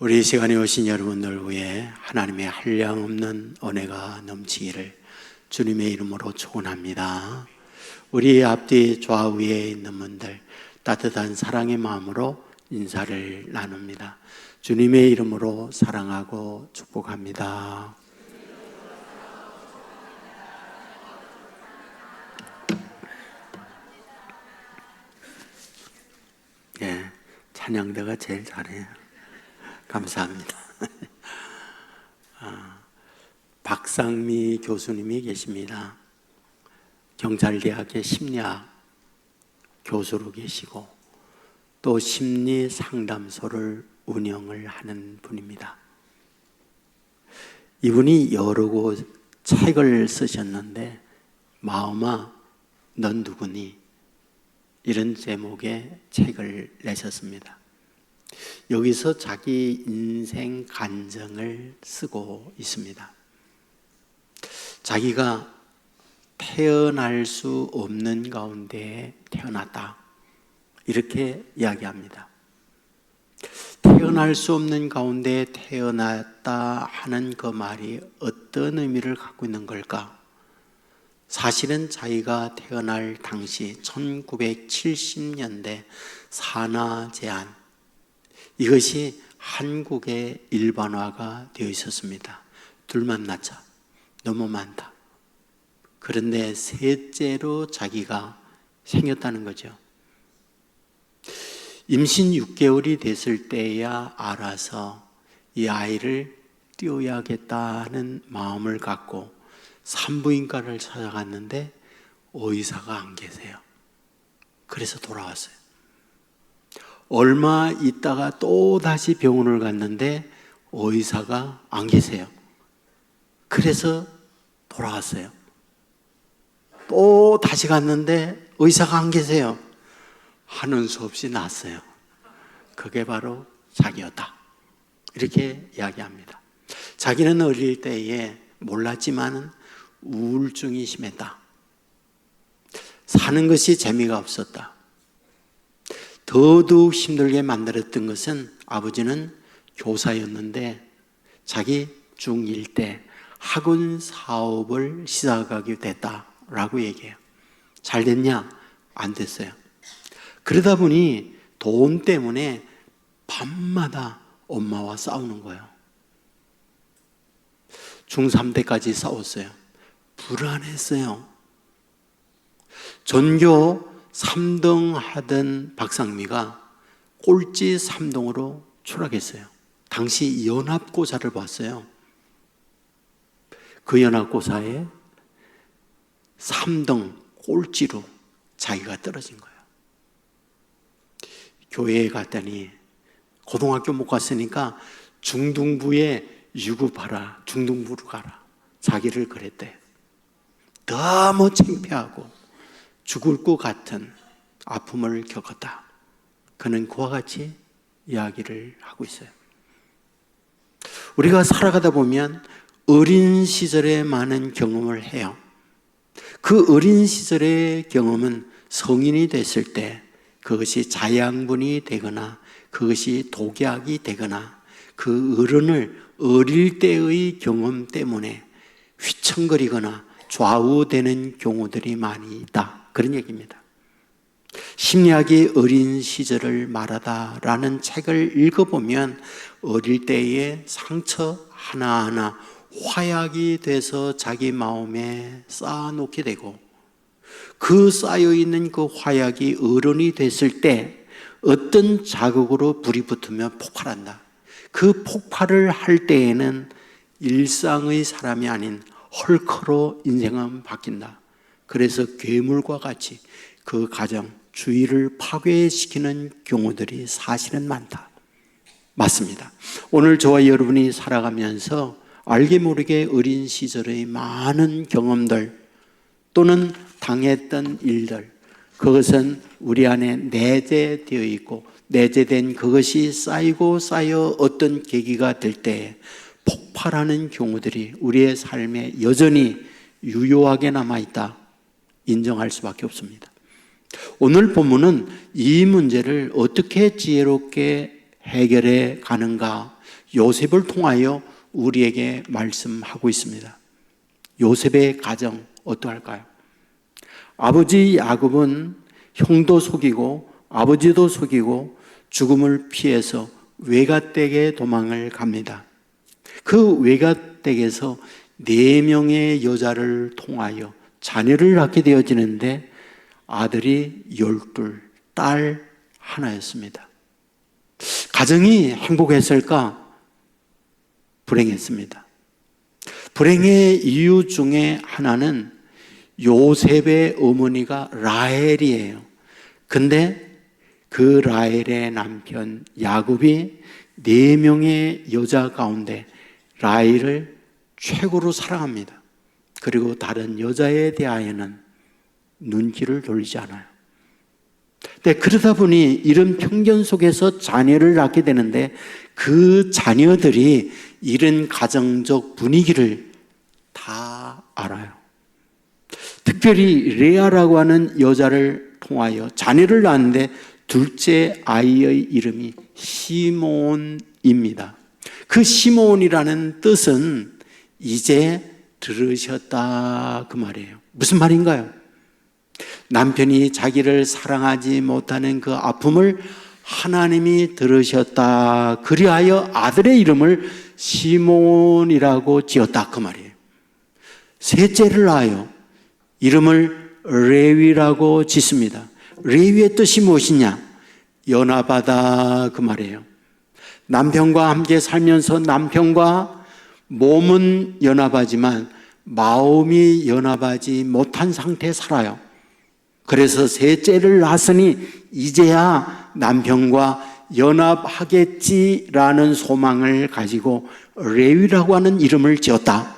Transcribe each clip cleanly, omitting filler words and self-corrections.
우리 이 시간에 오신 여러분들 위해 하나님의 한량없는 은혜가 넘치기를 주님의 이름으로 축원합니다. 우리 앞뒤 좌우에 있는 분들 따뜻한 사랑의 마음으로 인사를 나눕니다. 주님의 이름으로 사랑하고 축복합니다. 예, 찬양대가 제일 잘해요. 감사합니다. 박상미 교수님이 계십니다. 경찰대학의 심리학 교수로 계시고 또 심리상담소를 운영을 하는 분입니다. 이분이 여러 곳 책을 쓰셨는데 마음아 넌 누구니? 이런 제목의 책을 내셨습니다. 여기서 자기 인생 간증을 쓰고 있습니다. 자기가 태어날 수 없는 가운데 태어났다, 이렇게 이야기합니다. 태어날 수 없는 가운데 태어났다 하는 그 말이 어떤 의미를 갖고 있는 걸까? 사실은 자기가 태어날 당시 1970년대 산하 제한, 이것이 한국에 일반화가 되어 있었습니다. 둘만 낳자, 너무 많다. 그런데 셋째로 자기가 생겼다는 거죠. 임신 6개월이 됐을 때야 알아서 이 아이를 띄워야겠다는 마음을 갖고 산부인과를 찾아갔는데 의사가 안 계세요. 그래서 돌아왔어요. 얼마 있다가 또 다시 병원을 갔는데 의사가 안 계세요. 그래서 돌아왔어요. 또 다시 갔는데 의사가 안 계세요. 하는 수 없이 낳았어요. 그게 바로 자기였다, 이렇게 이야기합니다. 자기는 어릴 때에 몰랐지만 우울증이 심했다. 사는 것이 재미가 없었다. 더더욱 힘들게 만들었던 것은 아버지는 교사였는데 자기 중1 때 학원 사업을 시작하게 됐다라고 얘기해요. 잘 됐냐? 안 됐어요. 그러다 보니 돈 때문에 밤마다 엄마와 싸우는 거예요. 중3 때까지 싸웠어요. 불안했어요. 전교 3등 하던 박상미가 꼴찌 3등으로 추락했어요. 당시 연합고사를 봤어요. 그 연합고사에 3등 꼴찌로 자기가 떨어진 거예요. 교회에 갔더니 고등학교 못 갔으니까 중등부에 유급하라, 중등부로 가라, 자기를 그랬대. 너무 창피하고 죽을 것 같은 아픔을 겪었다. 그는 그와 같이 이야기를 하고 있어요. 우리가 살아가다 보면 어린 시절에 많은 경험을 해요. 그 어린 시절의 경험은 성인이 됐을 때 그것이 자양분이 되거나 그것이 독약이 되거나 그 어른을 어릴 때의 경험 때문에 휘청거리거나 좌우되는 경우들이 많이 있다, 그런 얘기입니다. 심리학이 어린 시절을 말하다라는 책을 읽어보면 어릴 때의 상처 하나하나 화약이 돼서 자기 마음에 쌓아놓게 되고 그 쌓여있는 그 화약이 어른이 됐을 때 어떤 자극으로 불이 붙으면 폭발한다. 그 폭발을 할 때에는 일상의 사람이 아닌 헐크로 인생은 바뀐다. 그래서 괴물과 같이 그 가정, 주위를 파괴시키는 경우들이 사실은 많다. 맞습니다. 오늘 저와 여러분이 살아가면서 알게 모르게 어린 시절의 많은 경험들 또는 당했던 일들, 그것은 우리 안에 내재되어 있고 내재된 그것이 쌓이고 쌓여 어떤 계기가 될 때 폭발하는 경우들이 우리의 삶에 여전히 유효하게 남아있다, 인정할 수밖에 없습니다. 오늘 본문은 이 문제를 어떻게 지혜롭게 해결해 가는가? 요셉을 통하여 우리에게 말씀하고 있습니다. 요셉의 가정 어떠할까요? 아버지 야곱은 형도 속이고 아버지도 속이고 죽음을 피해서 외갓댁에 도망을 갑니다. 그 외갓댁에서 4명의 여자를 통하여 자녀를 낳게 되어지는데 아들이 12, 딸 하나였습니다. 가정이 행복했을까? 불행했습니다. 불행의 이유 중에 하나는 요셉의 어머니가 라헬이에요. 근데 그 라헬의 남편 야곱이 4명의 여자 가운데 라헬을 최고로 사랑합니다. 그리고 다른 여자에 대하여는 눈길을 돌리지 않아요. 근데 그러다 보니 이런 편견 속에서 자녀를 낳게 되는데 그 자녀들이 이런 가정적 분위기를 다 알아요. 특별히 레아라고 하는 여자를 통하여 자녀를 낳았는데 둘째 아이의 이름이 시몬입니다. 그 시몬이라는 뜻은 이제 들으셨다 그 말이에요. 무슨 말인가요? 남편이 자기를 사랑하지 못하는 그 아픔을 하나님이 들으셨다. 그리하여 아들의 이름을 시몬이라고 지었다 그 말이에요. 셋째를 낳아요. 이름을 레위라고 짓습니다. 레위의 뜻이 무엇이냐? 연합하다 그 말이에요. 남편과 함께 살면서 남편과 몸은 연합하지만 마음이 연합하지 못한 상태에 살아요. 그래서 셋째를 낳았으니 이제야 남편과 연합하겠지라는 소망을 가지고 레위라고 하는 이름을 지었다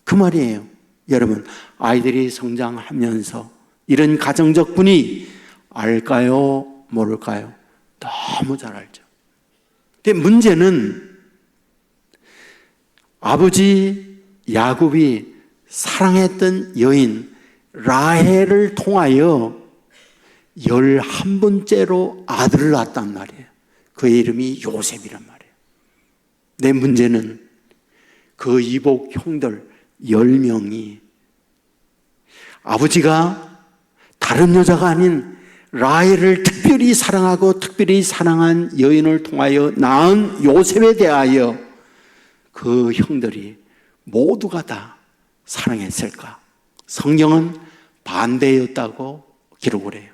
그 말이에요. 여러분, 아이들이 성장하면서 이런 가정적 분위 알까요? 모를까요? 너무 잘 알죠. 근데 문제는 아버지 야곱이 사랑했던 여인 라헬을 통하여 11번째로 아들을 낳았단 말이에요. 그의 이름이 요셉이란 말이에요. 내 문제는 그 이복 형들 10명이 아버지가 다른 여자가 아닌 라헬을 특별히 사랑하고 특별히 사랑한 여인을 통하여 낳은 요셉에 대하여 그 형들이 모두가 다 사랑했을까? 성경은 반대였다고 기록을 해요.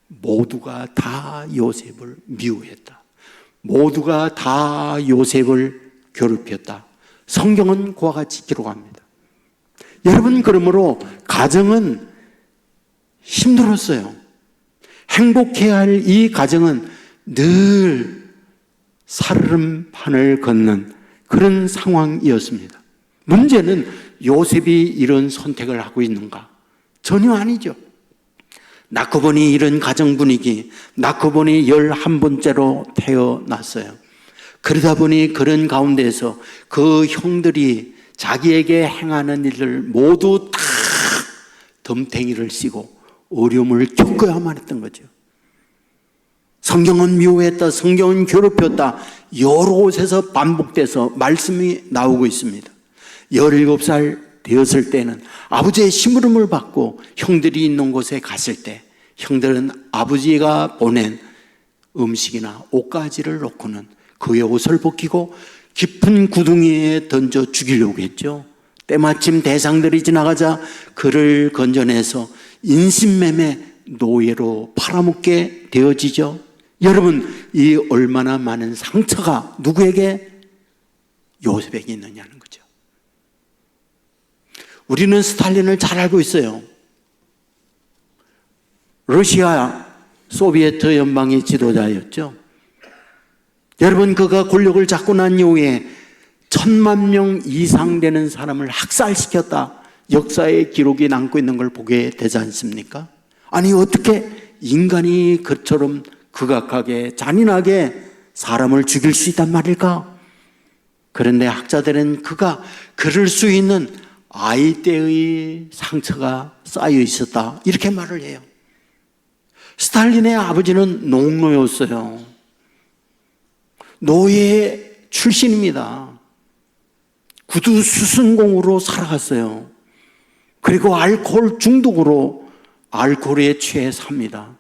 모두가 다 요셉을 미워했다. 모두가 다 요셉을 괴롭혔다. 성경은 그와 같이 기록합니다. 여러분, 그러므로 가정은 힘들었어요. 행복해야 할 이 가정은 늘 살얼음판을 걷는 그런 상황이었습니다. 문제는 요셉이 이런 선택을 하고 있는가? 전혀 아니죠. 낳고 보니 이런 가정 분위기, 낳고 보니 11번째로 태어났어요. 그러다 보니 그런 가운데에서 그 형들이 자기에게 행하는 일을 모두 다 덤탱이를 씌고 어려움을 겪어야만 했던 거죠. 성경은 미워했다, 성경은 괴롭혔다, 여러 곳에서 반복돼서 말씀이 나오고 있습니다. 17살 되었을 때는 아버지의 심부름을 받고 형들이 있는 곳에 갔을 때 형들은 아버지가 보낸 음식이나 옷가지를 놓고는 그의 옷을 벗기고 깊은 구덩이에 던져 죽이려고 했죠. 때마침 대상들이 지나가자 그를 건져내서 인신매매 노예로 팔아먹게 되어지죠. 여러분, 이 얼마나 많은 상처가 누구에게? 요셉에게 있느냐는 거죠. 우리는 스탈린을 잘 알고 있어요. 러시아 소비에트 연방의 지도자였죠. 여러분, 그가 권력을 잡고 난 이후에 1000만 명 이상 되는 사람을 학살시켰다. 역사의 기록이 남고 있는 걸 보게 되지 않습니까? 아니, 어떻게 인간이 그처럼 극악하게 잔인하게 사람을 죽일 수 있단 말일까? 그런데 학자들은 그가 그럴 수 있는 아이 때의 상처가 쌓여 있었다, 이렇게 말을 해요. 스탈린의 아버지는 농노였어요. 노예 출신입니다. 구두 수순공으로 살아갔어요. 그리고 알코올 중독으로 알코올에 취해 삽니다.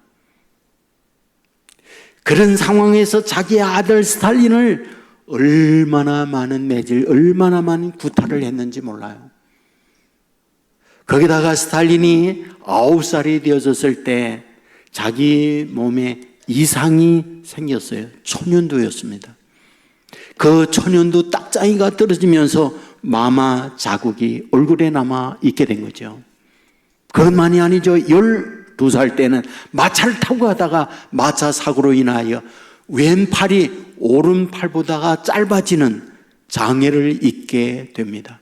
그런 상황에서 자기의 아들 스탈린을 얼마나 많은 매질, 얼마나 많은 구타를 했는지 몰라요. 거기다가 스탈린이 9살이 되어졌을 때 자기 몸에 이상이 생겼어요. 초년도였습니다. 그 초년도 딱자기가 떨어지면서 마마 자국이 얼굴에 남아 있게 된 거죠. 그것만이 아니죠. 12살 때는 마차를 타고 가다가 마차 사고로 인하여 왼팔이 오른팔보다가 짧아지는 장애를 입게 됩니다.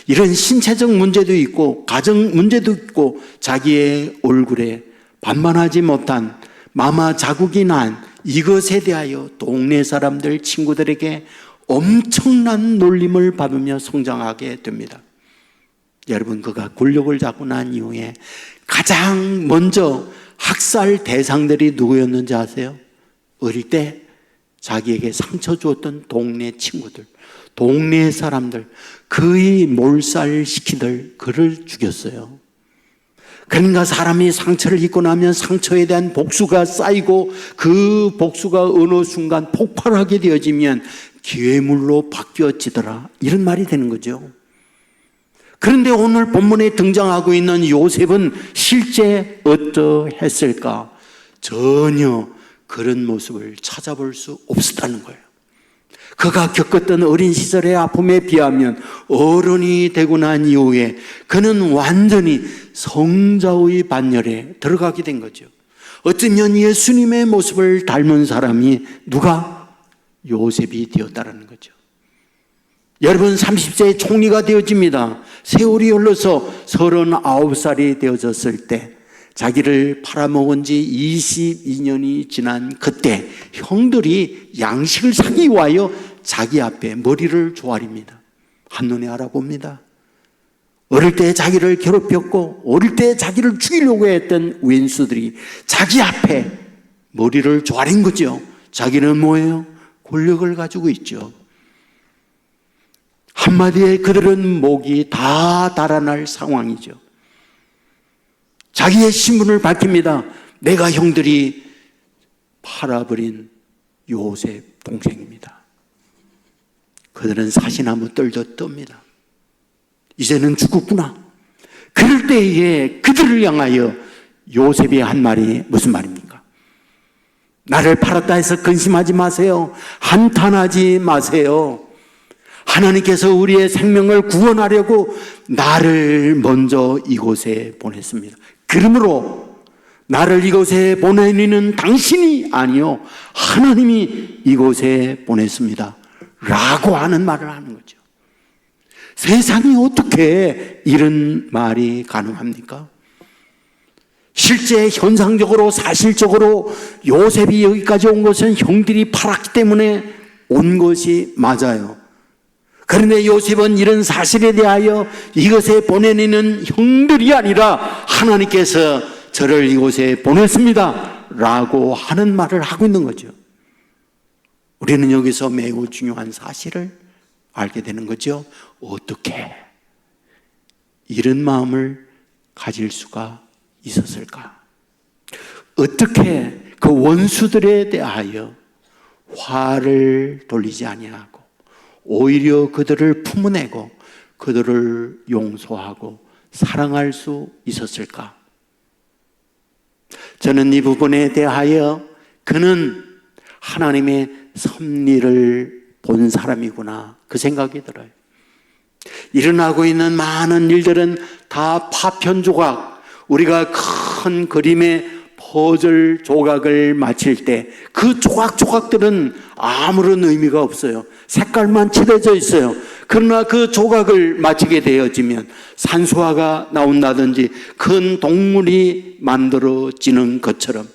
이런 신체적 문제도 있고 가정 문제도 있고 자기의 얼굴에 반반하지 못한 마마 자국이 난 이것에 대하여 동네 사람들, 친구들에게 엄청난 놀림을 받으며 성장하게 됩니다. 여러분, 그가 권력을 잡고 난 이후에 가장 먼저 학살 대상들이 누구였는지 아세요? 어릴 때 자기에게 상처 주었던 동네 친구들, 동네 사람들, 그의 몰살시키들 그를 죽였어요. 그러니까 사람이 상처를 입고 나면 상처에 대한 복수가 쌓이고 그 복수가 어느 순간 폭발하게 되어지면 기회물로 바뀌어지더라, 이런 말이 되는 거죠. 그런데 오늘 본문에 등장하고 있는 요셉은 실제 어떠했을까? 전혀 그런 모습을 찾아볼 수 없었다는 거예요. 그가 겪었던 어린 시절의 아픔에 비하면 어른이 되고 난 이후에 그는 완전히 성자의 반열에 들어가게 된 거죠. 어쩌면 예수님의 모습을 닮은 사람이 누가? 요셉이 되었다는 거죠. 여러분, 30세에 총리가 되어집니다. 세월이 흘러서 39살이 되어졌을 때 자기를 팔아먹은 지 22년이 지난 그때 형들이 양식을 사기 위하여 자기 앞에 머리를 조아립니다. 한눈에 알아봅니다. 어릴 때 자기를 괴롭혔고 어릴 때 자기를 죽이려고 했던 왼수들이 자기 앞에 머리를 조아린 거죠. 자기는 뭐예요? 권력을 가지고 있죠. 한마디에 그들은 목이 다 달아날 상황이죠. 자기의 신분을 밝힙니다. 내가 형들이 팔아버린 요셉 동생입니다. 그들은 사시나무 떨듯 떱니다. 이제는 죽었구나. 그럴 때에 그들을 향하여 요셉이 한 말이 무슨 말입니까? 나를 팔았다 해서 근심하지 마세요. 한탄하지 마세요. 하나님께서 우리의 생명을 구원하려고 나를 먼저 이곳에 보냈습니다. 그러므로 나를 이곳에 보내는 당신이 아니요 하나님이 이곳에 보냈습니다 라고 하는 말을 하는 거죠. 세상이 어떻게 이런 말이 가능합니까? 실제 현상적으로 사실적으로 요셉이 여기까지 온 것은 형들이 팔았기 때문에 온 것이 맞아요. 그런데 요셉은 이런 사실에 대하여 이것에 보내는 형들이 아니라 하나님께서 저를 이곳에 보냈습니다 라고 하는 말을 하고 있는 거죠. 우리는 여기서 매우 중요한 사실을 알게 되는 거죠. 어떻게 이런 마음을 가질 수가 있었을까? 어떻게 그 원수들에 대하여 화를 돌리지 아니하고 오히려 그들을 품어내고 그들을 용서하고 사랑할 수 있었을까? 저는 이 부분에 대하여 그는 하나님의 섭리를 본 사람이구나, 그 생각이 들어요. 일어나고 있는 많은 일들은 다 파편 조각, 우리가 큰 그림의 퍼즐 조각을 맞힐 때 그 조각들은 아무런 의미가 없어요. 색깔만 칠해져 있어요. 그러나 그 조각을 맞히게 되어지면 산수화가 나온다든지 큰 동물이 만들어지는 것처럼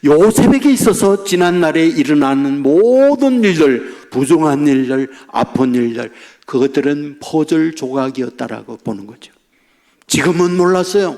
요셉에게 있어서 지난날에 일어나는 모든 일들, 부정한 일들, 아픈 일들, 그것들은 퍼즐 조각이었다라고 보는 거죠. 지금은 몰랐어요.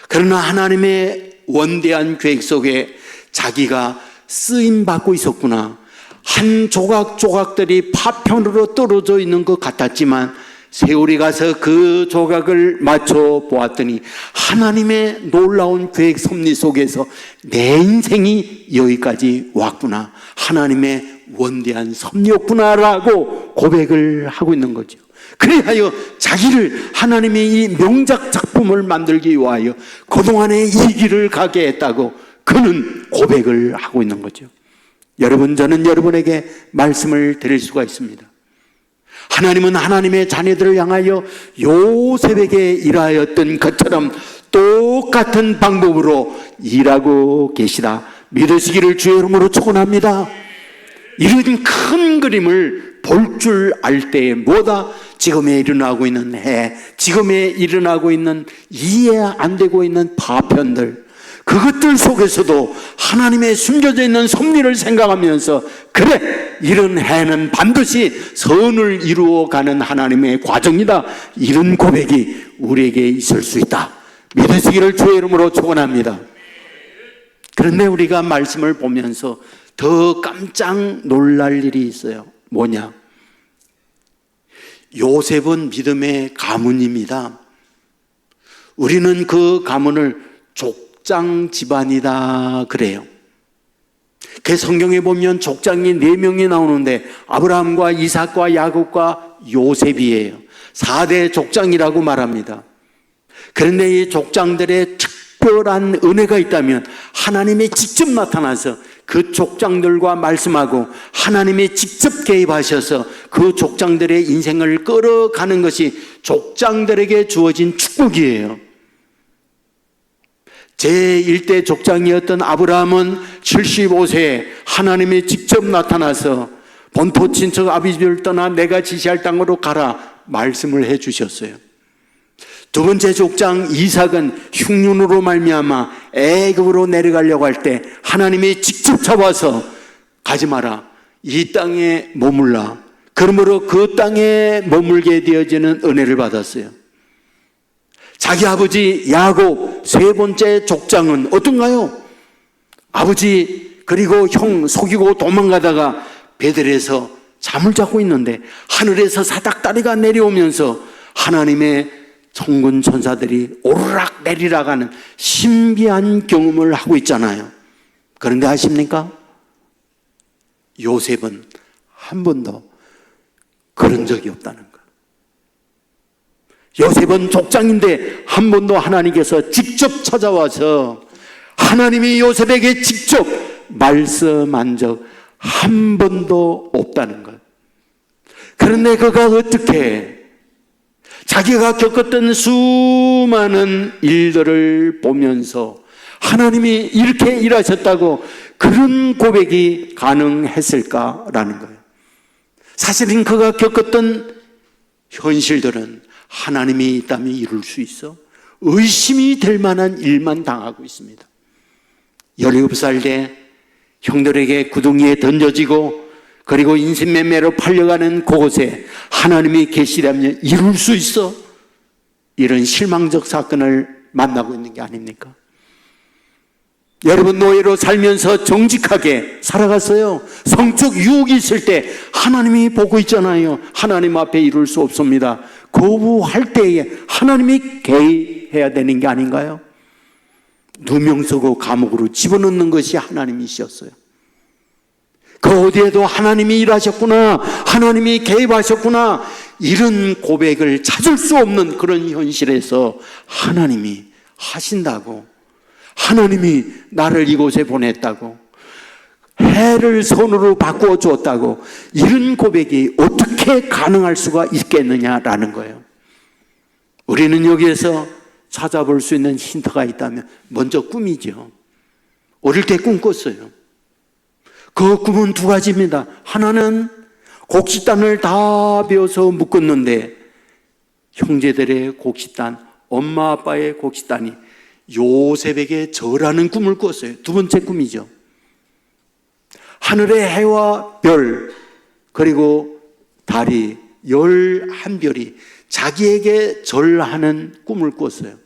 그러나 하나님의 원대한 계획 속에 자기가 쓰임받고 있었구나, 한 조각조각들이 파편으로 떨어져 있는 것 같았지만 세월이 가서 그 조각을 맞춰 보았더니 하나님의 놀라운 계획 섭리 속에서 내 인생이 여기까지 왔구나, 하나님의 원대한 섭리였구나라고 고백을 하고 있는 거죠. 그리하여 자기를 하나님의 이 명작 작품을 만들기 위하여 그동안의 이 길을 가게 했다고 그는 고백을 하고 있는 거죠. 여러분, 저는 여러분에게 말씀을 드릴 수가 있습니다. 하나님은 하나님의 자녀들을 향하여 요셉에게 일하였던 것처럼 똑같은 방법으로 일하고 계시다 믿으시기를 주의 이름으로 축원합니다. 이런 큰 그림을 볼 줄 알 때에 뭐다? 지금에 일어나고 있는 해, 지금에 일어나고 있는 이해 안 되고 있는 파편들, 그것들 속에서도 하나님의 숨겨져 있는 섭리를 생각하면서 그래, 이런 해는 반드시 선을 이루어가는 하나님의 과정이다, 이런 고백이 우리에게 있을 수 있다 믿으시기를 주의 이름으로 축원합니다. 그런데 우리가 말씀을 보면서 더 깜짝 놀랄 일이 있어요. 뭐냐? 요셉은 믿음의 가문입니다. 우리는 그 가문을 족장 집안이다 그래요. 그 성경에 보면 족장이 4명이 나오는데 아브라함과 이삭과 야곱과 요셉이에요. 4대 족장이라고 말합니다. 그런데 이 족장들의 특별한 은혜가 있다면 하나님이 직접 나타나서 그 족장들과 말씀하고 하나님이 직접 개입하셔서 그 족장들의 인생을 끌어가는 것이 족장들에게 주어진 축복이에요. 제1대 족장이었던 아브라함은 75세에 하나님이 직접 나타나서 본토 친척 아비집을 떠나 내가 지시할 땅으로 가라 말씀을 해 주셨어요. 두 번째 족장 이삭은 흉년으로 말미암아 애굽으로 내려가려고 할 때 하나님이 직접 잡아서 가지 마라, 이 땅에 머물라, 그러므로 그 땅에 머물게 되어지는 은혜를 받았어요. 자기 아버지 야곱 3번째 족장은 어떤가요? 아버지 그리고 형 속이고 도망가다가 베들에서 잠을 자고 있는데 하늘에서 사닥다리가 내려오면서 하나님의 천군 천사들이 오르락 내리락 하는 신비한 경험을 하고 있잖아요. 그런데 아십니까? 요셉은 한 번도 그런 적이 없다는 거예요. 요셉은 족장인데 한 번도 하나님께서 직접 찾아와서 하나님이 요셉에게 직접 말씀한 적 한 번도 없다는 거예요. 그런데 그가 어떻게 자기가 겪었던 수많은 일들을 보면서 하나님이 이렇게 일하셨다고 그런 고백이 가능했을까라는 거예요. 사실은 그가 겪었던 현실들은 하나님이 있다면 이룰 수 있어 의심이 될 만한 일만 당하고 있습니다. 17살 때 형들에게 구덩이에 던져지고 그리고 인신매매로 팔려가는 그곳에 하나님이 계시다면 이룰 수 있어? 이런 실망적 사건을 만나고 있는 게 아닙니까? 여러분, 노예로 살면서 정직하게 살아갔어요. 성적 유혹이 있을 때 하나님이 보고 있잖아요. 하나님 앞에 이룰 수 없습니다. 거부할 때에 하나님이 개입해야 되는 게 아닌가요? 누명 쓰고 감옥으로 집어넣는 것이 하나님이셨어요. 그 어디에도 하나님이 일하셨구나, 하나님이 개입하셨구나, 이런 고백을 찾을 수 없는 그런 현실에서 하나님이 하신다고, 하나님이 나를 이곳에 보냈다고, 해를 선으로 바꾸어 주었다고, 이런 고백이 어떻게 가능할 수가 있겠느냐라는 거예요. 우리는 여기에서 찾아볼 수 있는 힌트가 있다면 먼저 꿈이죠. 어릴 때 꿈 꿨어요. 그 꿈은 2가지입니다. 하나는 곡식단을 다 베어서 묶었는데 형제들의 곡식단, 엄마 아빠의 곡식단이 요셉에게 절하는 꿈을 꿨어요. 2번째 꿈이죠. 하늘의 해와 별 그리고 달이 11별이 자기에게 절하는 꿈을 꿨어요.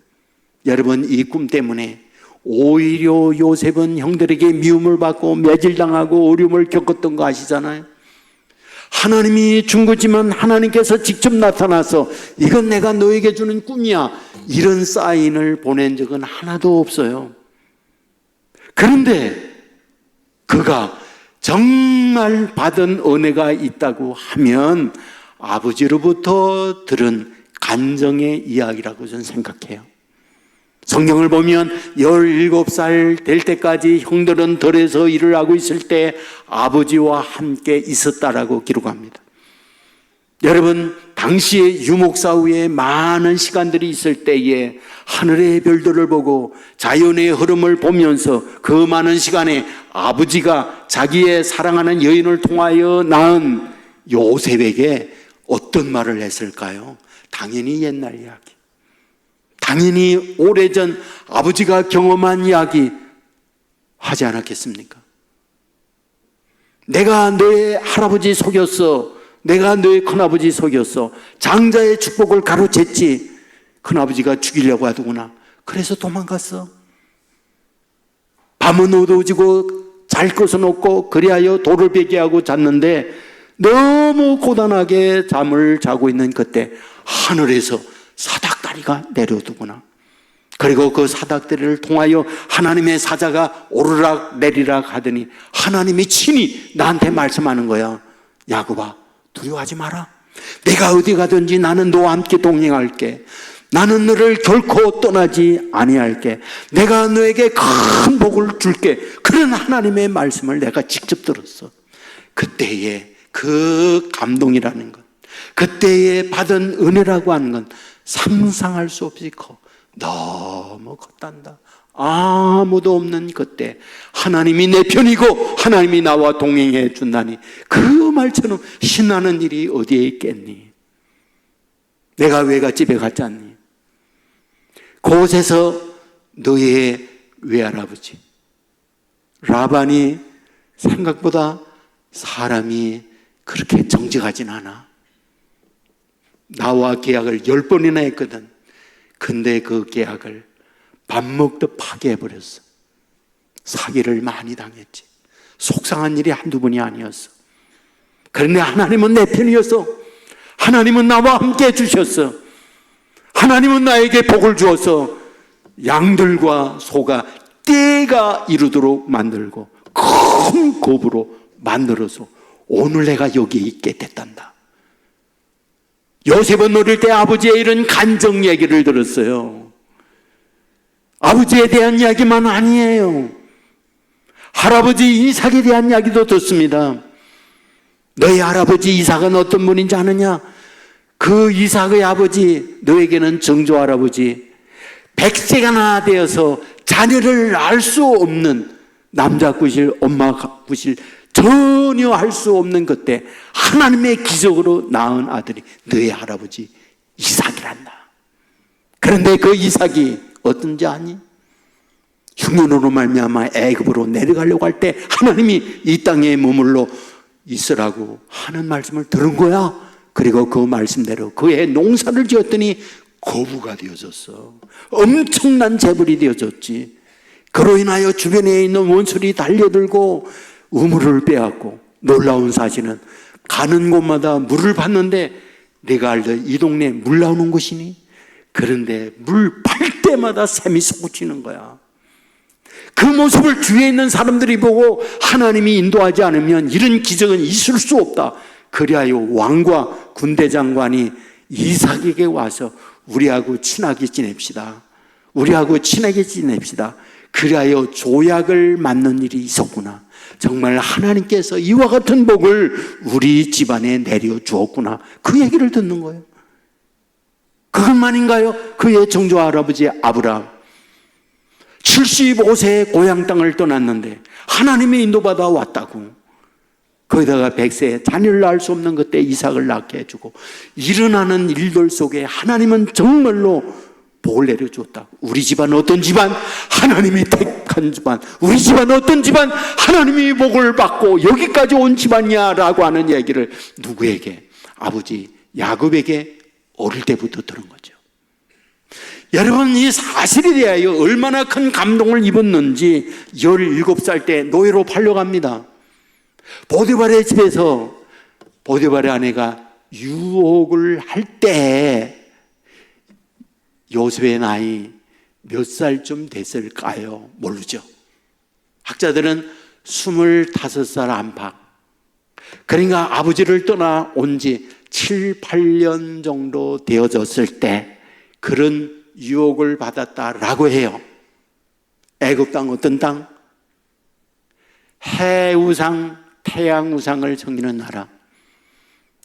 여러분, 이 꿈 때문에 오히려 요셉은 형들에게 미움을 받고 매질당하고 어려움을 겪었던 거 아시잖아요. 하나님이 준 거지만 하나님께서 직접 나타나서 이건 내가 너에게 주는 꿈이야, 이런 사인을 보낸 적은 하나도 없어요. 그런데 그가 정말 받은 은혜가 있다고 하면 아버지로부터 들은 간정의 이야기라고 저는 생각해요. 성경을 보면 17살 될 때까지 형들은 들에서 일을 하고 있을 때 아버지와 함께 있었다라고 기록합니다. 여러분, 당시에 유목사후에 많은 시간들이 있을 때에 하늘의 별들을 보고 자연의 흐름을 보면서 그 많은 시간에 아버지가 자기의 사랑하는 여인을 통하여 낳은 요셉에게 어떤 말을 했을까요? 당연히 옛날 이야기, 당연히 오래전 아버지가 경험한 이야기 하지 않았겠습니까? 내가 너의 할아버지 속였어, 내가 너의 큰아버지 속였어, 장자의 축복을 가로챘지, 큰아버지가 죽이려고 하더구나, 그래서 도망갔어. 밤은 어두워지고 잘 것은 없고 그리하여 돌을 베게 하고 잤는데 너무 고단하게 잠을 자고 있는 그때 하늘에서 사닥다리가 내려오더구나. 그리고 그 사닥다리를 통하여 하나님의 사자가 오르락 내리락 하더니 하나님이 친히 나한테 말씀하는 거야. 야곱아, 두려워하지 마라. 내가 어디 가든지 나는 너와 함께 동행할게. 나는 너를 결코 떠나지 아니할게. 내가 너에게 큰 복을 줄게. 그런 하나님의 말씀을 내가 직접 들었어. 그때의 그 감동이라는 것, 그때에 받은 은혜라고 하는 건 상상할 수 없이 커. 너무 컸단다. 아무도 없는 그때 하나님이 내 편이고 하나님이 나와 동행해 준다니, 그 말처럼 신나는 일이 어디에 있겠니? 내가 외갓집에 갔지 않니? 그곳에서 너의 외할아버지 라반이 생각보다 사람이 그렇게 정직하진 않아. 나와 계약을 10번이나 했거든. 근데 그 계약을 밥 먹듯 파괴해버렸어. 사기를 많이 당했지. 속상한 일이 한두 번이 아니었어. 그런데 하나님은 내 편이었어. 하나님은 나와 함께 해주셨어. 하나님은 나에게 복을 주어서 양들과 소가 떼가 이루도록 만들고 큰 곱으로 만들어서 오늘 내가 여기에 있게 됐단다. 요셉은 어릴 때 아버지의 이런 간정 얘기를 들었어요. 아버지에 대한 이야기만 아니에요. 할아버지 이삭에 대한 이야기도 듣습니다. 너희 할아버지 이삭은 어떤 분인지 아느냐? 그 이삭의 아버지, 너에게는 정조 할아버지, 100세가 되어서 자녀를 낳을 수 없는, 남자 구실, 엄마 구실 전혀 할 수 없는 그때 하나님의 기적으로 낳은 아들이 너의 할아버지 이삭이란다. 그런데 그 이삭이 어떤지 아니? 흉년으로 말미암아 애굽으로 내려가려고 할 때 하나님이 이 땅에 머물러 있으라고 하는 말씀을 들은 거야. 그리고 그 말씀대로 그의 농사를 지었더니 거부가 되어졌어. 엄청난 재벌이 되어졌지. 그로 인하여 주변에 있는 원수들이 달려들고 우물을 빼앗고, 놀라운 사실은 가는 곳마다 물을 받는데 내가 알던 이 동네에 물 나오는 곳이니? 그런데 물 팔 때마다 샘이 솟구치는 거야. 그 모습을 주위에 있는 사람들이 보고 하나님이 인도하지 않으면 이런 기적은 있을 수 없다. 그리하여 왕과 군대 장관이 이삭에게 와서 우리하고 친하게 지냅시다. 우리하고 친하게 지냅시다. 그리하여 조약을 맺는 일이 있었구나. 정말 하나님께서 이와 같은 복을 우리 집안에 내려주었구나. 그 얘기를 듣는 거예요. 그것만인가요? 그의 정조 할아버지 아브라함 75세에 고향 땅을 떠났는데 하나님의 인도받아 왔다고. 거기다가 100세에 자녀를 낳을 수 없는 그때 이삭을 낳게 해주고, 일어나는 일들 속에 하나님은 정말로 복을 내려줬다. 우리 집안 어떤 집안? 하나님이 택한 집안. 우리 집안 어떤 집안? 하나님이 복을 받고 여기까지 온 집안이야 라고 하는 얘기를 누구에게? 아버지 야곱에게 어릴 때부터 들은 거죠. 여러분, 이 사실에 대하여 얼마나 큰 감동을 입었는지 17살 때 노예로 팔려갑니다. 보디발의 집에서 보디발의 아내가 유혹을 할 때 요셉의 나이 몇 살쯤 됐을까요? 모르죠. 학자들은 25살 안팎, 그러니까 아버지를 떠나 온 지 7, 8년 정도 되어졌을 때 그런 유혹을 받았다라고 해요. 애굽 땅 어떤 땅? 해우상, 태양우상을 섬기는 나라.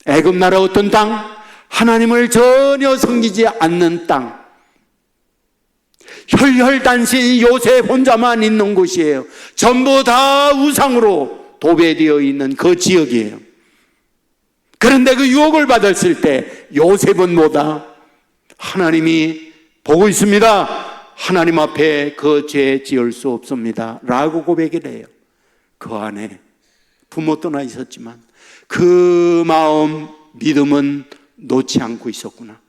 애굽 나라 어떤 땅? 하나님을 전혀 섬기지 않는 땅. 혈혈단신 요셉 혼자만 있는 곳이에요. 전부 다 우상으로 도배되어 있는 그 지역이에요. 그런데 그 유혹을 받았을 때 요셉은 뭐다? 하나님이 보고 있습니다. 하나님 앞에 그 죄 지을 수 없습니다 라고 고백을 해요. 그 안에 부모 떠나 있었지만 그 마음, 믿음은 놓지 않고 있었구나.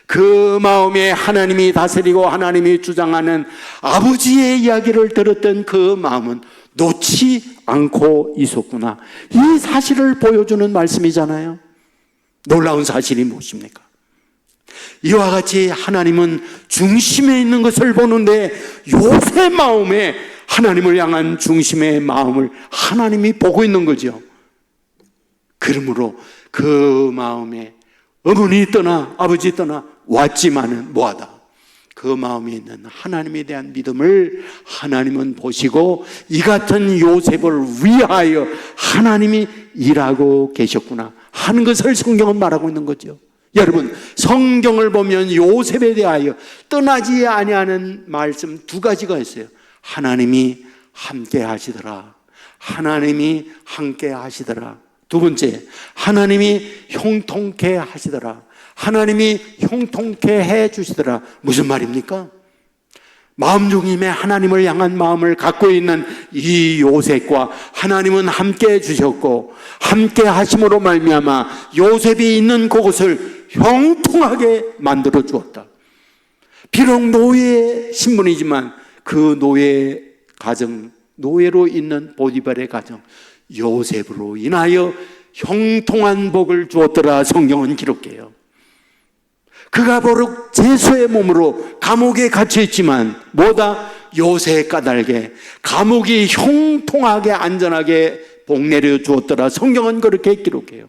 그 마음에 하나님이 다스리고 하나님이 주장하는 아버지의 이야기를 들었던 그 마음은 놓지 않고 있었구나. 이 사실을 보여주는 말씀이잖아요. 놀라운 사실이 무엇입니까? 이와 같이 하나님은 중심에 있는 것을 보는데 요셉 마음에 하나님을 향한 중심의 마음을 하나님이 보고 있는 거죠. 그러므로 그 마음에 어머니 떠나 아버지 떠나 왔지만은 뭐하다? 그 마음에 있는 하나님에 대한 믿음을 하나님은 보시고 이 같은 요셉을 위하여 하나님이 일하고 계셨구나 하는 것을 성경은 말하고 있는 거죠. 여러분, 성경을 보면 요셉에 대하여 떠나지 아니하는 말씀 두 가지가 있어요. 하나님이 함께 하시더라. 하나님이 함께 하시더라. 두 번째, 하나님이 형통케 하시더라. 하나님이 형통케 해 주시더라. 무슨 말입니까? 마음 중심에 하나님을 향한 마음을 갖고 있는 이 요셉과 하나님은 함께 해 주셨고 함께 하심으로 말미암아 요셉이 있는 그곳을 형통하게 만들어 주었다. 비록 노예 신분이지만 그 노예 가정, 노예로 있는 보디발의 가정, 요셉으로 인하여 형통한 복을 주었더라 성경은 기록해요. 그가 버럭 제수의 몸으로 감옥에 갇혀 있지만 뭐다? 요셉 까닭에 감옥이 형통하게 안전하게 복 내려 주었더라 성경은 그렇게 기록해요.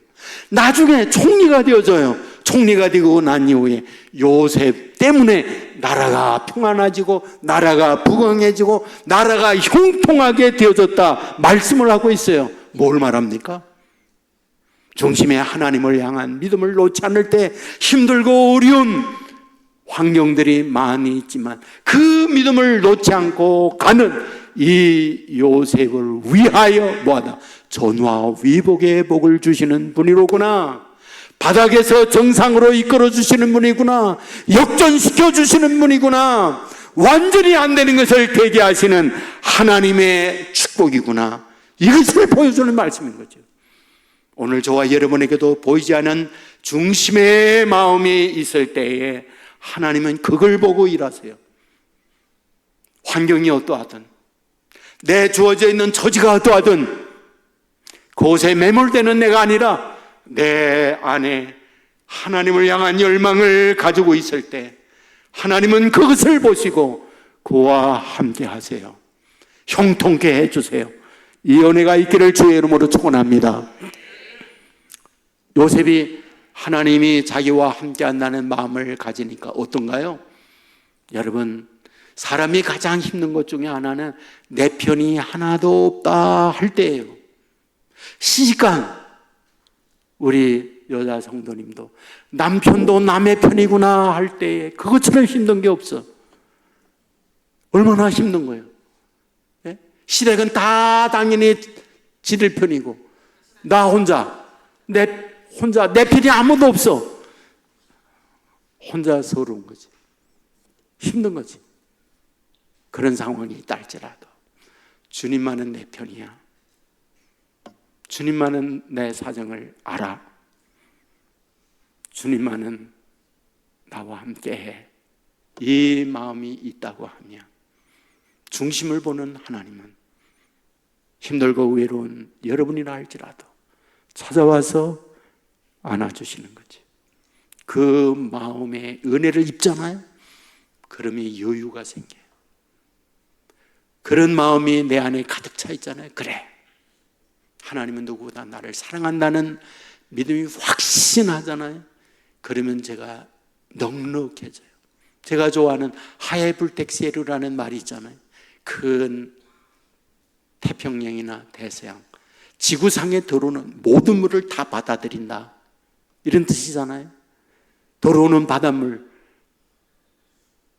나중에 총리가 되어져요. 총리가 되고 난 이후에 요셉 때문에 나라가 평안해지고 나라가 부강해지고 나라가 형통하게 되어졌다 말씀을 하고 있어요. 뭘 말합니까? 중심에 하나님을 향한 믿음을 놓지 않을 때 힘들고 어려운 환경들이 많이 있지만 그 믿음을 놓지 않고 가는 이 요셉을 위하여 뭐하다? 전화 위복의 복을 주시는 분이로구나. 바닥에서 정상으로 이끌어 주시는 분이구나. 역전시켜 주시는 분이구나. 완전히 안 되는 것을 되게 하시는 하나님의 축복이구나. 이것을 보여주는 말씀인 거죠. 오늘 저와 여러분에게도 보이지 않은 중심의 마음이 있을 때에 하나님은 그걸 보고 일하세요. 환경이 어떠하든 내 주어져 있는 처지가 어떠하든 그곳에 매몰되는 내가 아니라 내 안에 하나님을 향한 열망을 가지고 있을 때 하나님은 그것을 보시고 그와 함께 하세요. 형통케 해주세요. 이 은혜가 있기를 주의 이름으로 축원합니다. 요셉이 하나님이 자기와 함께 한다는 마음을 가지니까 어떤가요? 여러분, 사람이 가장 힘든 것 중에 하나는 내 편이 하나도 없다 할 때예요. 시집간 우리 여자 성도님도 남편도 남의 편이구나 할 때에 그것처럼 힘든 게 없어. 얼마나 힘든 거예요. 네? 시댁은 다 당연히 지들 편이고 나 혼자 내 편이 아무도 없어. 혼자 서러운 거지. 힘든 거지. 그런 상황이 있다 할지라도 주님만은 내 편이야. 주님만은 내 사정을 알아. 주님만은 나와 함께해. 이 마음이 있다고 하면 중심을 보는 하나님은 힘들고 외로운 여러분이라 할지라도 찾아와서 안아주시는 거지. 그 마음에 은혜를 입잖아요. 그러면 여유가 생겨요. 그런 마음이 내 안에 가득 차 있잖아요. 그래, 하나님은 누구보다 나를 사랑한다는 믿음이 확신하잖아요. 그러면 제가 넉넉해져요. 제가 좋아하는 하에불텍세르라는 말이 있잖아요. 큰 태평양이나 대서양, 지구상에 들어오는 모든 물을 다 받아들인다, 이런 뜻이잖아요. 들어오는 바닷물,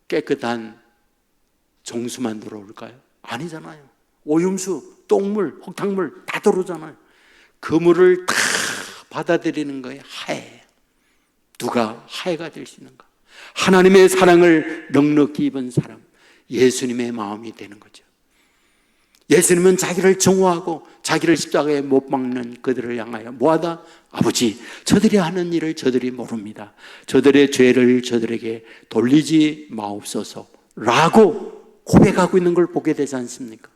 깨끗한 정수만 들어올까요? 아니잖아요. 오염수, 똥물, 혹탕물 다 들어오잖아요. 그 물을 다 받아들이는 거예요. 하에. 누가 하해가 될 수 있는가? 하나님의 사랑을 넉넉히 입은 사람, 예수님의 마음이 되는 거죠. 예수님은 자기를 정오하고 자기를 십자가에 못 박는 그들을 향하여 뭐하다? 아버지, 저들이 하는 일을 저들이 모릅니다. 저들의 죄를 저들에게 돌리지 마옵소서 라고 고백하고 있는 걸 보게 되지 않습니까?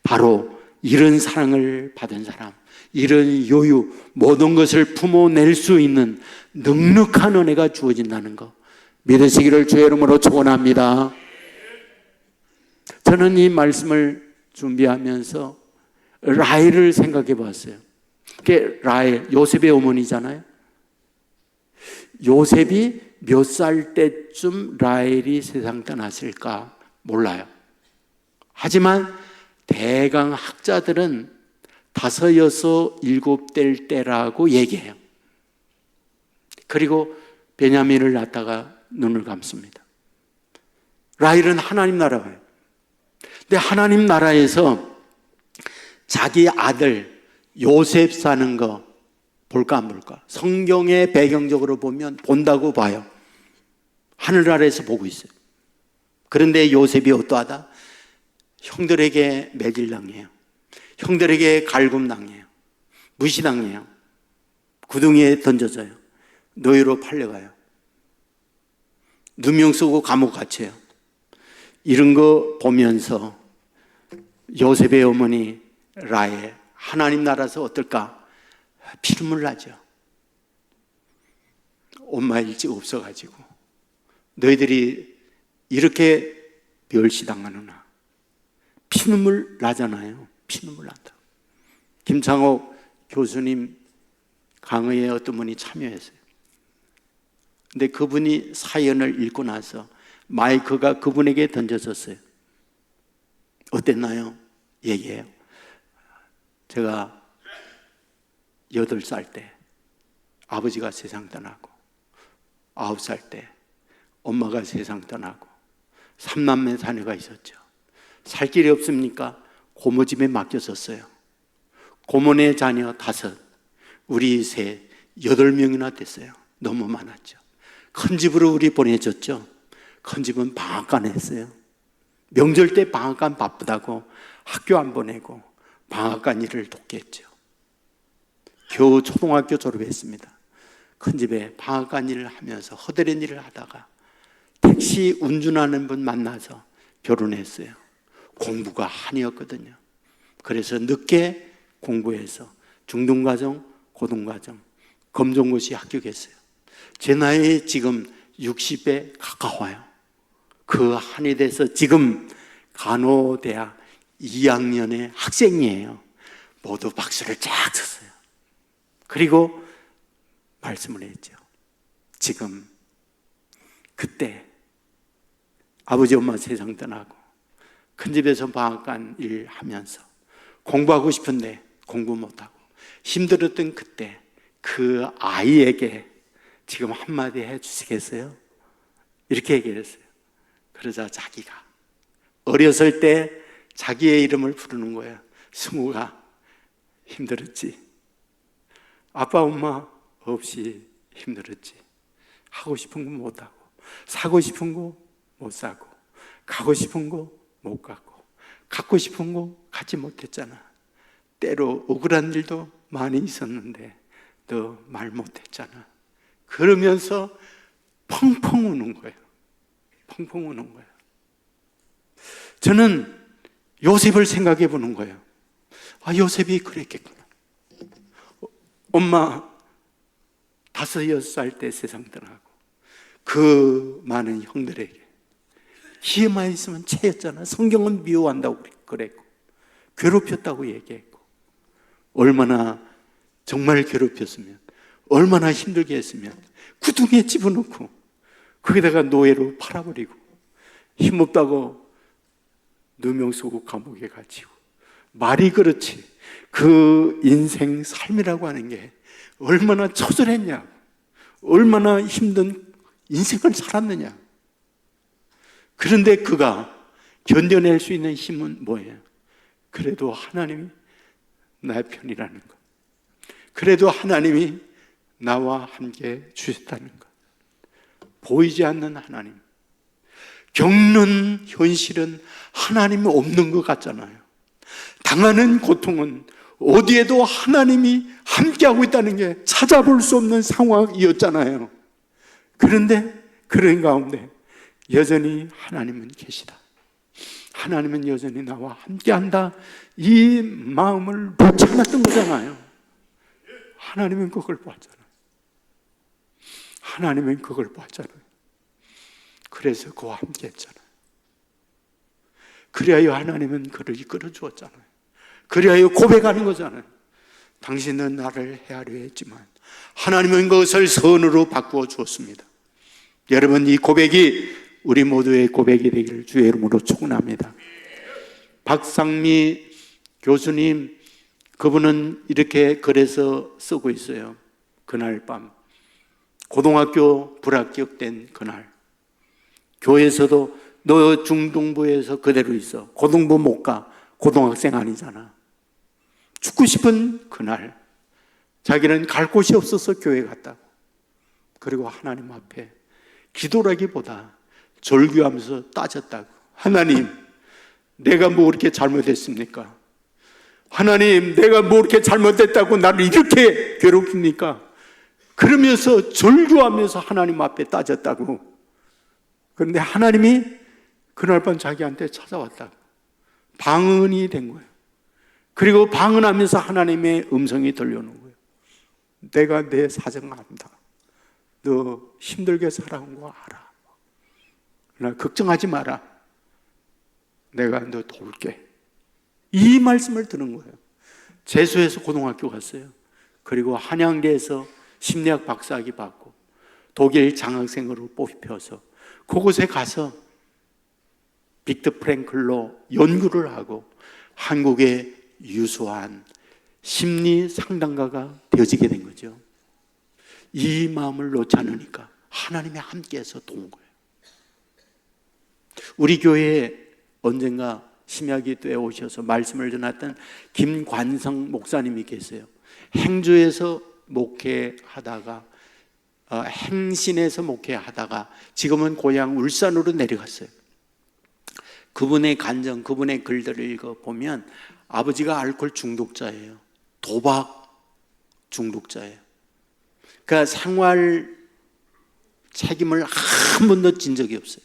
바로 이런 사랑을 받은 사람, 이런 여유, 모든 것을 품어낼 수 있는 넉넉한 은혜가 주어진다는 것 믿으시기를 주의 이름으로 축원합니다. 저는 이 말씀을 준비하면서 라헬을 생각해 봤어요. 그게 라헬, 요셉의 어머니잖아요. 요셉이 몇 살 때쯤 라헬이 세상 떠났을까 몰라요. 하지만 대강 학자들은 5, 6, 7될 때라고 얘기해요. 그리고 베냐민을 낳다가 눈을 감습니다. 라헬은 하나님 나라 가요. 근데 하나님 나라에서 자기 아들 요셉 사는 거 볼까 안 볼까? 성경의 배경적으로 보면 본다고 봐요. 하늘 아래에서 보고 있어요. 그런데 요셉이 어떠하다? 형들에게 매질당해요. 형들에게 갈굼당해요. 무시당해요. 구덩이에 던져져요. 노예로 팔려가요. 누명 쓰고 감옥 갇혀요. 이런 거 보면서 요셉의 어머니 라헬, 하나님 나라에서 어떨까? 피눈물 나죠. 엄마 일찍 없어가지고 너희들이 이렇게 멸시당하느냐. 피눈물 나잖아요. 피눈물 난다. 김창옥 교수님 강의에 어떤 분이 참여했어요. 근데 그분이 사연을 읽고 나서 마이크가 그분에게 던져졌어요. 어땠나요? 얘기해요. 제가 8살 때 아버지가 세상 떠나고 9살 때 엄마가 세상 떠나고 3남매 자녀가 있었죠. 살 길이 없습니까? 고모 집에 맡겼었어요. 고모네 자녀 5, 우리 셋, 8명이나 됐어요. 너무 많았죠. 큰 집으로 우리 보내줬죠. 큰 집은 방학간 했어요. 명절 때 방학간 바쁘다고 학교 안 보내고 방학간 일을 돕겠죠. 겨우 초등학교 졸업했습니다. 큰 집에 방학간 일을 하면서 허드렛 일을 하다가 택시 운전하는 분 만나서 결혼했어요. 공부가 한이었거든요. 그래서 늦게 공부해서 중등과정, 고등과정, 검정고시 합격했어요. 제 나이 지금 60에 가까워요. 그 한이 돼서 지금 간호대학 2학년의 학생이에요. 모두 박수를 쫙 쳤어요. 그리고 말씀을 했죠. 지금 그때 아버지 엄마 세상 떠나고 큰 집에서 방학간 일 하면서 공부하고 싶은데 공부 못하고 힘들었던 그때 그 아이에게 지금 한마디 해주시겠어요? 이렇게 얘기했어요. 그러자 자기가 어렸을 때 자기의 이름을 부르는 거예요. 승우가 힘들었지. 아빠 엄마 없이 힘들었지. 하고 싶은 거 못하고 사고 싶은 거 못 사고 가고 싶은 거 못 가고 갖고 싶은 거 갖지 못했잖아. 때로 억울한 일도 많이 있었는데 너 말 못했잖아. 그러면서 펑펑 우는 거예요. 펑펑 우는 거예요. 저는 요셉을 생각해 보는 거예요. 아, 요셉이 그랬겠구나. 엄마 5, 6살 때 세상 떠나고 그 많은 형들에게 기회만 있으면 채였잖아. 성경은 미워한다고 그랬고 괴롭혔다고 얘기했고, 얼마나 정말 괴롭혔으면, 얼마나 힘들게 했으면 구둥이에 집어넣고 거기다가 노예로 팔아버리고 힘없다고 누명 쓰고 감옥에 갇히고. 말이 그렇지 그 인생 삶이라고 하는 게 얼마나 처절했냐, 얼마나 힘든 인생을 살았느냐. 그런데 그가 견뎌낼 수 있는 힘은 뭐예요? 그래도 하나님이 나의 편이라는 것, 그래도 하나님이 나와 함께 주셨다는 것, 보이지 않는 하나님, 겪는 현실은 하나님이 없는 것 같잖아요. 당하는 고통은 어디에도 하나님이 함께하고 있다는 게 찾아볼 수 없는 상황이었잖아요. 그런데 그런 가운데 여전히 하나님은 계시다, 하나님은 여전히 나와 함께한다, 이 마음을 못 참았던 거잖아요. 하나님은 그걸 봤잖아요. 하나님은 그걸 봤잖아요. 그래서 그와 함께 했잖아요. 그리하여 하나님은 그를 이끌어 주었잖아요. 그리하여 고백하는 거잖아요. 당신은 나를 헤아려 했지만 하나님은 그것을 선으로 바꾸어 주었습니다. 여러분, 이 고백이 우리 모두의 고백이 되기를 주의 이름으로 축원합니다. 박상미 교수님, 그분은 이렇게 글에서 쓰고 있어요. 그날 밤, 고등학교 불합격된 그날, 교회에서도 너 중등부에서 그대로 있어, 고등부 못 가, 고등학생 아니잖아. 죽고 싶은 그날, 자기는 갈 곳이 없어서 교회 갔다고. 그리고 하나님 앞에 기도라기보다 절규하면서 따졌다고. 하나님, 내가 뭐 그렇게 잘못했습니까? 하나님, 내가 뭐 그렇게 잘못했다고 나를 이렇게 괴롭힙니까? 그러면서 절규하면서 하나님 앞에 따졌다고. 그런데 하나님이 그날 밤 자기한테 찾아왔다고. 방언이 된 거예요. 그리고 방언하면서 하나님의 음성이 들려오는 거예요. 내가 내 사정 안다. 너 힘들게 살아온 거 알아. 그러나 걱정하지 마라. 내가 너 도울게. 이 말씀을 들은 거예요. 재수해서 고등학교 갔어요. 그리고 한양대에서 심리학 박사학위 받고 독일 장학생으로 뽑혀서 그곳에 가서 빅터 프랭클로 연구를 하고 한국의 유수한 심리 상담가가 되어지게 된 거죠. 이 마음을 놓지 않으니까 하나님이 함께해서 도운 거예요. 우리 교회에 언젠가 심야기도에 오셔서 말씀을 전했던 김관성 목사님이 계세요. 행주에서 목회하다가 행신에서 목회하다가 지금은 고향 울산으로 내려갔어요. 그분의 간증, 그분의 글들을 읽어보면 아버지가 알코올 중독자예요. 도박 중독자예요. 그러니까 생활 책임을 한 번도 진 적이 없어요.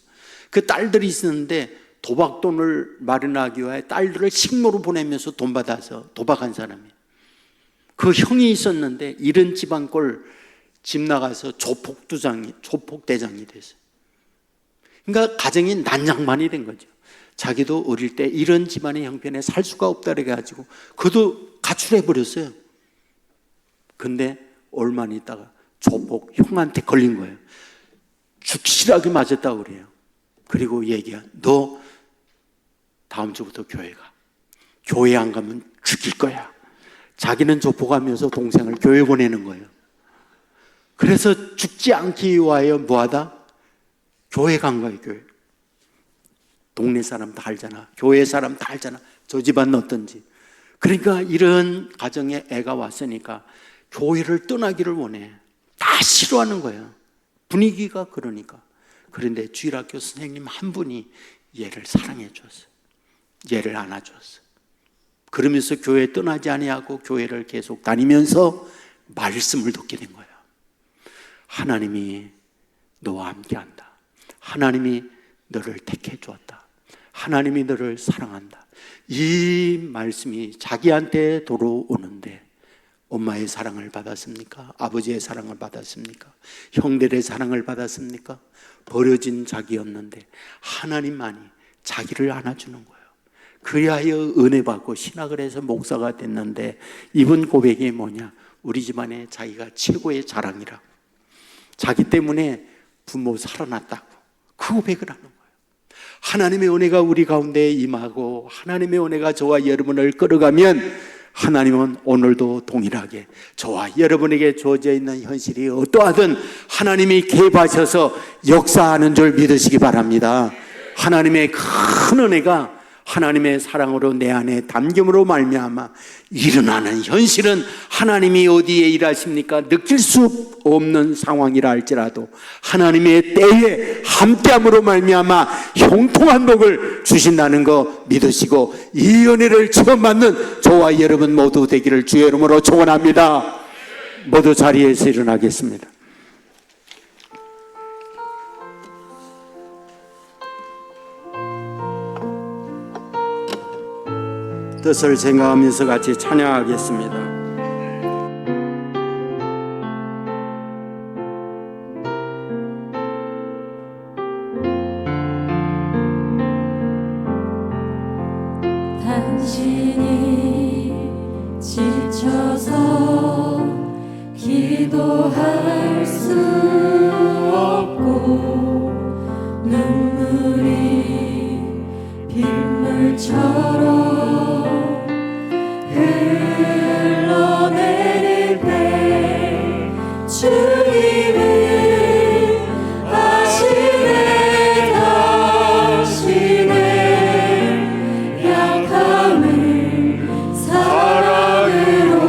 그 딸들이 있었는데 도박 돈을 마련하기 위해 딸들을 식모로 보내면서 돈 받아서 도박한 사람이에요. 그 형이 있었는데 이런 집안꼴 집 나가서 조폭대장이 됐어요. 그러니까 가정이 난장판이 된 거죠. 자기도 어릴 때 이런 집안의 형편에 살 수가 없다 그래가지고 그도 가출해버렸어요. 근데 얼마 안 있다가 조폭 형한테 걸린 거예요. 죽실하게 맞았다고 그래요. 그리고 너 다음 주부터 교회 가. 교회 안 가면 죽일 거야. 자기는 조폭하면서 동생을 교회 보내는 거예요. 그래서 죽지 않기 위하여 뭐하다? 교회 간 거예요. 교회. 동네 사람 다 알잖아. 교회 사람 다 알잖아. 저 집안 어떤지. 그러니까 이런 가정에 애가 왔으니까 교회를 떠나기를 원해. 다 싫어하는 거예요. 분위기가 그러니까. 그런데 주일학교 선생님 한 분이 얘를 사랑해 줬어요. 얘를 안아줬어요. 그러면서 교회 떠나지 아니하고 교회를 계속 다니면서 말씀을 듣게 된 거예요. 하나님이 너와 함께한다. 하나님이 너를 택해 주었다. 하나님이 너를 사랑한다. 이 말씀이 자기한테 돌아오는데 엄마의 사랑을 받았습니까? 아버지의 사랑을 받았습니까? 형들의 사랑을 받았습니까? 버려진 자기였는데 하나님만이 자기를 안아주는 거예요. 그리하여 은혜 받고 신학을 해서 목사가 됐는데 이분 고백이 뭐냐? 우리 집안에 자기가 최고의 자랑이라고, 자기 때문에 부모 살아났다고 그 고백을 하는 거예요. 하나님의 은혜가 우리 가운데 임하고 하나님의 은혜가 저와 여러분을 끌어가면 하나님은 오늘도 동일하게 저와 여러분에게 주어져 있는 현실이 어떠하든 하나님이 개입하셔서 역사하는 줄 믿으시기 바랍니다. 하나님의 큰 은혜가 하나님의 사랑으로 내 안에 담김으로 말미암아 일어나는 현실은 하나님이 어디에 일하십니까? 느낄 수 없는 상황이라 할지라도 하나님의 때에 함께함으로 말미암아 형통한 복을 주신다는 거 믿으시고 이 은혜를 처음 받는 저와 여러분 모두 되기를 주의 이름으로 축원합니다. 모두 자리에서 일어나겠습니다. 뜻을 생각하면서 같이 찬양하겠습니다. 당신이 지쳐서 기도할 수 없고 눈물이 빗물처럼 흘러내릴 때 주님은 아시네 당신의 약함을 사랑으로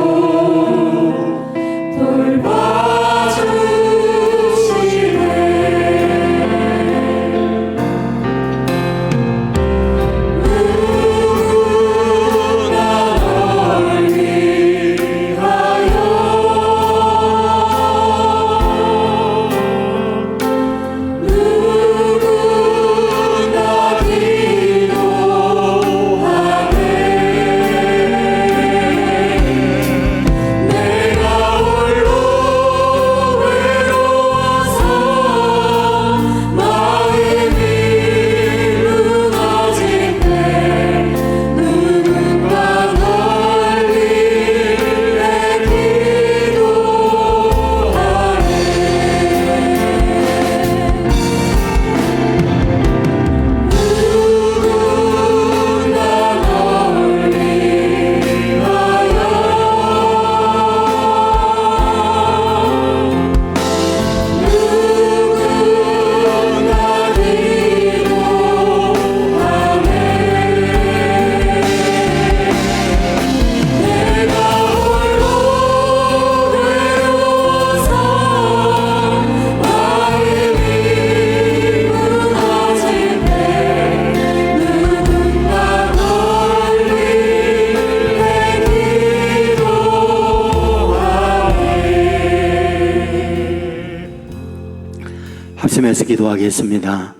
합심해서 기도하겠습니다.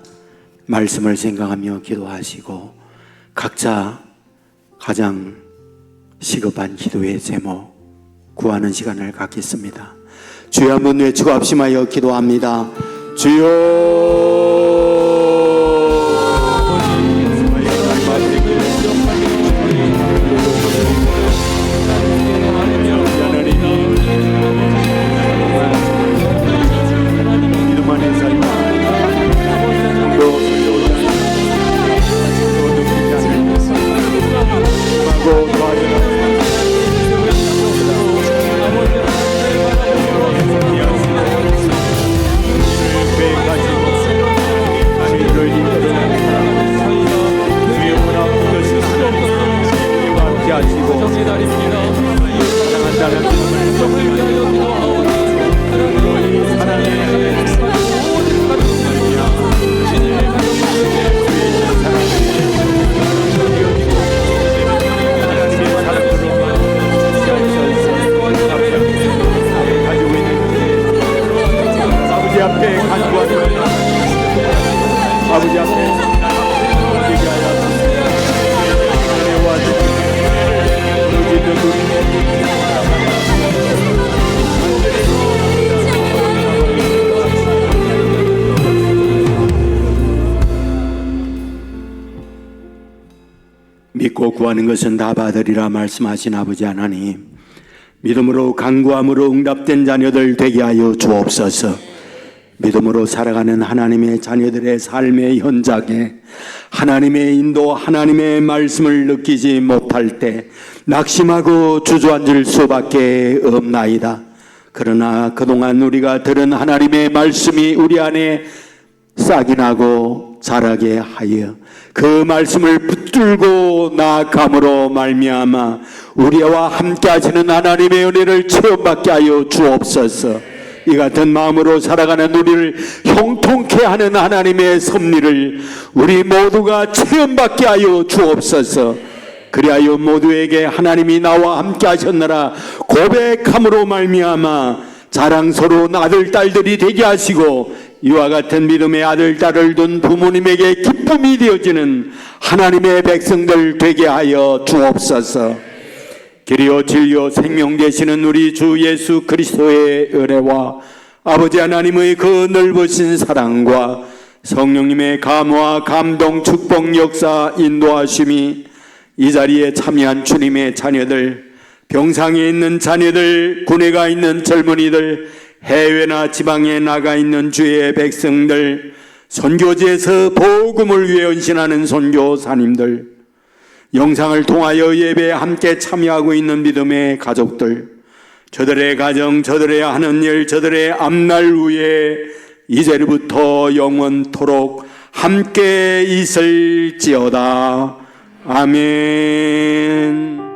말씀을 생각하며 기도하시고 각자 가장 시급한 기도의 제목 구하는 시간을 갖겠습니다. 주여 한번 외치고 합심하여 기도합니다. 주여 아버지 앞에 기게 하여 주시옵소서. 은혜와 무너지는 믿고 구하는 것은 다 받으리라 말씀하신 아버지 하나님, 믿음으로 간구함으로 응답된 자녀들 되게 하여 주옵소서. 믿음으로 살아가는 하나님의 자녀들의 삶의 현장에 하나님의 인도, 하나님의 말씀을 느끼지 못할 때 낙심하고 주저앉을 수밖에 없나이다. 그러나 그동안 우리가 들은 하나님의 말씀이 우리 안에 싹이 나고 자라게 하여 그 말씀을 붙들고 나아감으로 말미암아 우리와 함께 하시는 하나님의 은혜를 체험받게 하여 주옵소서. 이 같은 마음으로 살아가는 우리를 형통케 하는 하나님의 섭리를 우리 모두가 체험받게 하여 주옵소서. 그리하여 모두에게 하나님이 나와 함께 하셨느라 고백함으로 말미암아 자랑스러운 아들 딸들이 되게 하시고, 이와 같은 믿음의 아들 딸을 둔 부모님에게 기쁨이 되어지는 하나님의 백성들 되게 하여 주옵소서. 길이요 진리요 생명 되시는 우리 주 예수 그리스도의 은혜와 아버지 하나님의 그 넓으신 사랑과 성령님의 감화 감동 축복 역사 인도하심이 이 자리에 참여한 주님의 자녀들, 병상에 있는 자녀들, 군에 가 있는 젊은이들, 해외나 지방에 나가 있는 주의 백성들, 선교지에서 복음을 위해 헌신하는 선교사님들, 영상을 통하여 예배에 함께 참여하고 있는 믿음의 가족들, 저들의 가정, 저들의 하는 일, 저들의 앞날 위에 이제부터 영원토록 함께 있을지어다. 아멘.